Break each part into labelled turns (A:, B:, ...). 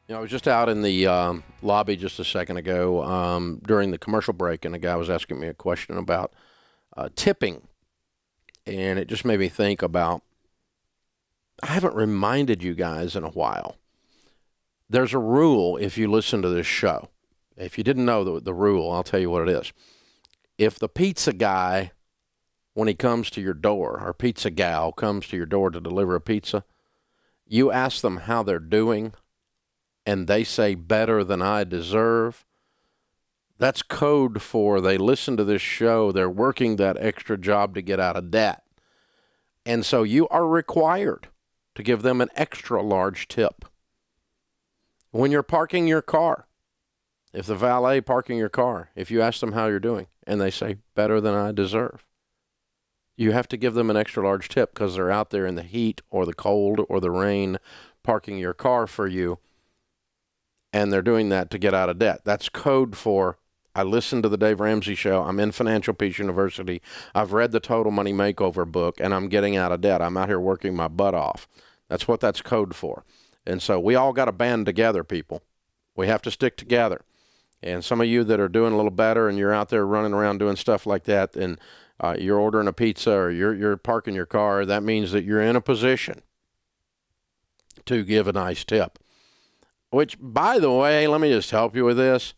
A: I was just out in the lobby just a second ago during the commercial break, and a guy was asking me a question about tipping, and it just made me think about. I haven't reminded you guys in a while. There's a rule if you listen to this show. If you didn't know the rule, I'll tell you what it is. If the pizza guy, when he comes to your door, or pizza gal comes to your door to deliver a pizza, you ask them how they're doing, and they say better than I deserve, that's code for they listen to this show, they're working that extra job to get out of debt. And so you are required to give them an extra large tip. When you're parking your car, if the valet parking your car, if you ask them how you're doing, and they say better than I deserve, you have to give them an extra large tip because they're out there in the heat or the cold or the rain parking your car for you, and they're doing that to get out of debt. That's code for, I listened to the Dave Ramsey show, I'm in Financial Peace University, I've read the Total Money Makeover book, and I'm getting out of debt. I'm out here working my butt off. That's what that's code for. And so we all got to band together, people. We have to stick together. And some of you that are doing a little better and you're out there running around doing stuff like that, and you're ordering a pizza or you're parking your car, that means that you're in a position to give a nice tip. Which, by the way, let me just help you with this.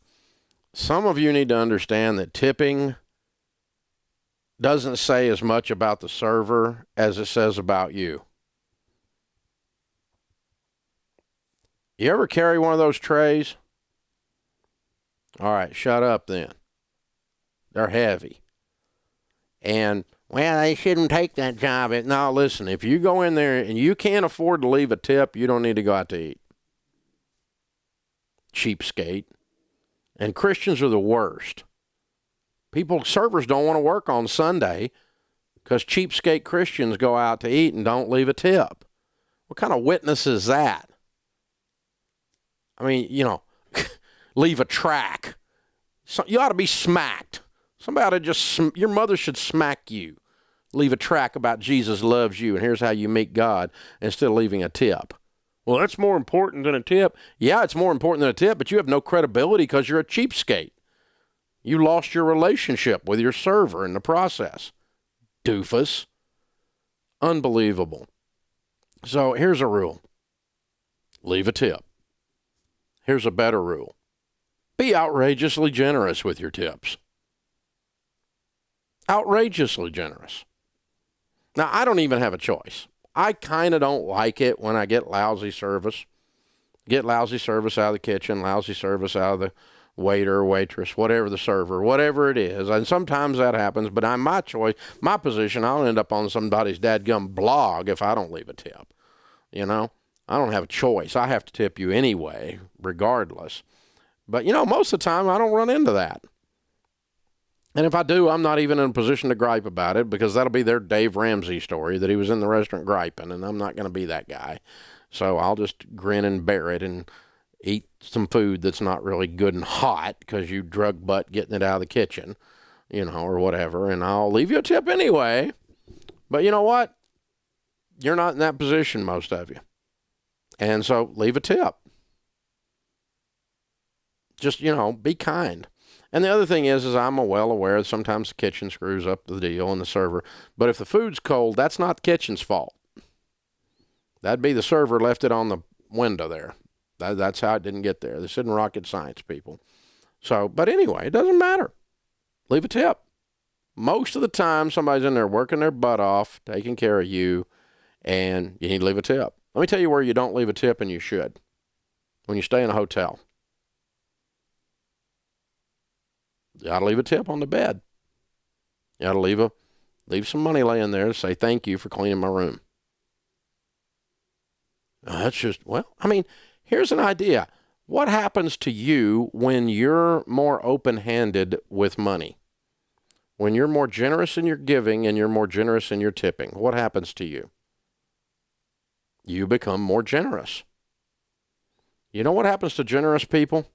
A: Some of you need to understand that tipping doesn't say as much about the server as it says about you. You ever carry one of those trays? All right, shut up then. They're heavy. And, well, they shouldn't take that job. No, listen, if you go in there and you can't afford to leave a tip, you don't need to go out to eat. Cheapskate. And Christians are the worst. Servers don't want to work on Sunday because cheapskate Christians go out to eat and don't leave a tip. What kind of witness is that? I mean, leave a track. So you ought to be smacked. Somebody ought to your mother should smack you. Leave a track about Jesus loves you and here's how you meet God instead of leaving a tip. Well, that's more important than a tip. Yeah, it's more important than a tip, but you have no credibility because you're a cheapskate. You lost your relationship with your server in the process. Doofus. Unbelievable. So here's a rule. Leave a tip. Here's a better rule. Be outrageously generous with your tips. Outrageously generous. Now, I don't even have a choice. I kind of don't like it when I get lousy service. Get lousy service out of the kitchen, lousy service out of the waiter, waitress, whatever the server, whatever it is. And sometimes that happens, but I'm my choice, my position, I'll end up on somebody's dadgum blog if I don't leave a tip. I don't have a choice. I have to tip you anyway, regardless. But, most of the time I don't run into that. And if I do, I'm not even in a position to gripe about it because that'll be their Dave Ramsey story that he was in the restaurant griping, and I'm not going to be that guy. So I'll just grin and bear it and eat some food that's not really good and hot because you drug butt getting it out of the kitchen, or whatever, and I'll leave you a tip anyway. But you know what? You're not in that position, most of you. And so leave a tip. Just, be kind. And the other thing is I'm well aware that sometimes the kitchen screws up the deal and the server. But if the food's cold, that's not the kitchen's fault. That'd be the server left it on the window there. That's how it didn't get there. This isn't rocket science, people. So, but anyway, it doesn't matter. Leave a tip. Most of the time, somebody's in there working their butt off, taking care of you, and you need to leave a tip. Let me tell you where you don't leave a tip, and you should. When you stay in a hotel. You ought to leave a tip on the bed. You ought to leave some money laying there to say thank you for cleaning my room. That's just, here's an idea. What happens to you when you're more open-handed with money? When you're more generous in your giving and you're more generous in your tipping, what happens to you? You become more generous. You know what happens to generous people?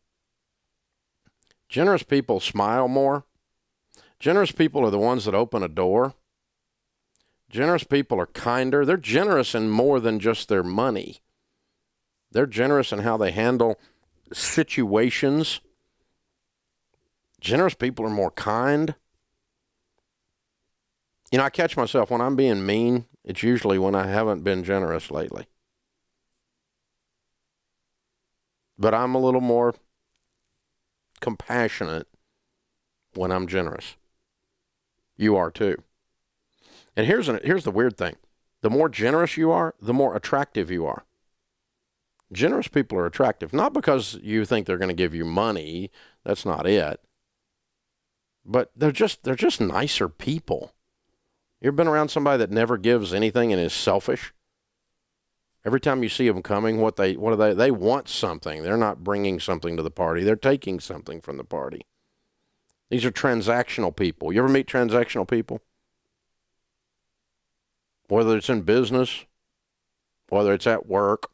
A: Generous people smile more. Generous people are the ones that open a door. Generous people are kinder. They're generous in more than just their money. They're generous in how they handle situations. Generous people are more kind. You know, I catch myself when I'm being mean, it's usually when I haven't been generous lately. But I'm a little more compassionate when I'm generous. You are too. And here's the weird thing. The more generous you are, the more attractive you are. Generous people are attractive, not because you think they're going to give you money. That's not it. But they're just nicer people. You ever been around somebody that never gives anything and is selfish? Every time you see them coming, what do they? They want something. They're not bringing something to the party. They're taking something from the party. These are transactional people. You ever meet transactional people? Whether it's in business, whether it's at work,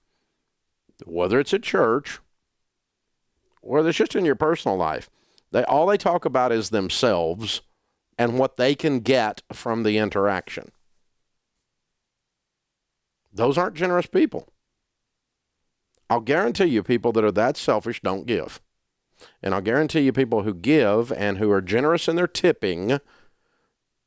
A: whether it's at church, whether it's just in your personal life. All they talk about is themselves and what they can get from the interaction. Those aren't generous people. I'll guarantee you people that are that selfish don't give. And I'll guarantee you people who give and who are generous in their tipping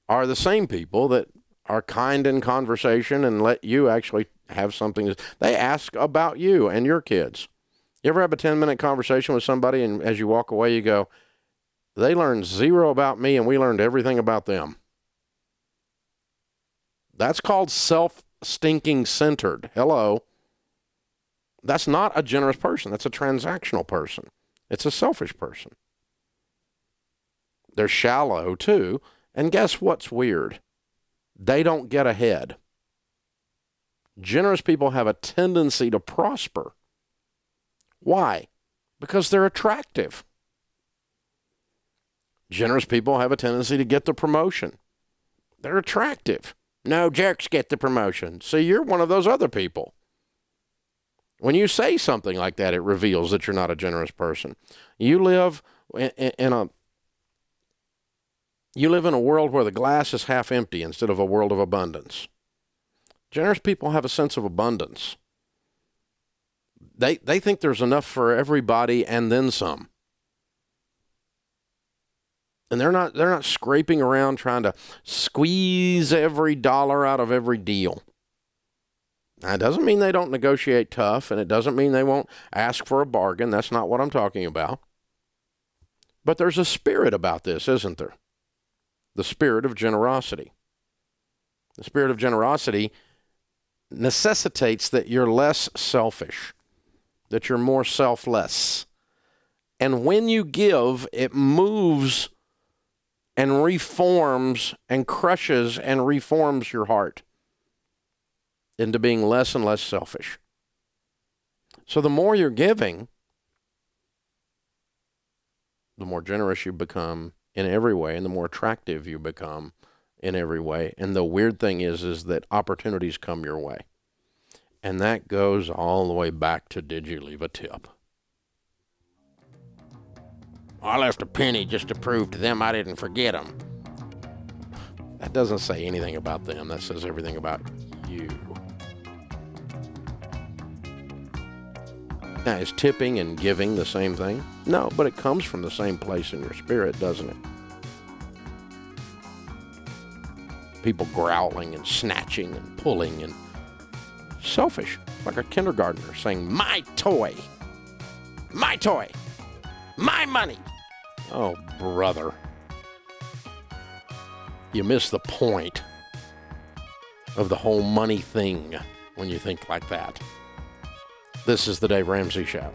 A: are the same people that are kind in conversation and let you actually have something. They ask about you and your kids. You ever have a 10-minute conversation with somebody and as you walk away you go, they learned zero about me and we learned everything about them. That's called self-stinking centered. Hello. That's not a generous person. That's a transactional person. It's a selfish person. They're shallow too. And guess what's weird? They don't get ahead. Generous people have a tendency to prosper. Why? Because they're attractive. Generous people have a tendency to get the promotion. They're attractive. No jerks get the promotion. See, you're one of those other people. When you say something like that, it reveals that you're not a generous person. You live in a world where the glass is half empty instead of a world of abundance. Generous people have a sense of abundance. They think there's enough for everybody and then some. And they're not scraping around trying to squeeze every dollar out of every deal. Now, it doesn't mean they don't negotiate tough, and it doesn't mean they won't ask for a bargain. That's not what I'm talking about. But there's a spirit about this, isn't there? The spirit of generosity. The spirit of generosity necessitates that you're less selfish, that you're more selfless. And when you give, it moves and reforms and crushes and reforms your heart into being less and less selfish. So the more you're giving, the more generous you become in every way, and the more attractive you become in every way. And the weird thing is that opportunities come your way. And that goes all the way back to, did you leave a tip? I left a penny just to prove to them I didn't forget them. That doesn't say anything about them. That says everything about you. Now, is tipping and giving the same thing? No, but it comes from the same place in your spirit, doesn't it? People growling and snatching and pulling and selfish, like a kindergartner saying, my toy, my money. Oh, brother. You miss the point of the whole money thing when you think like that. This is the Dave Ramsey Show.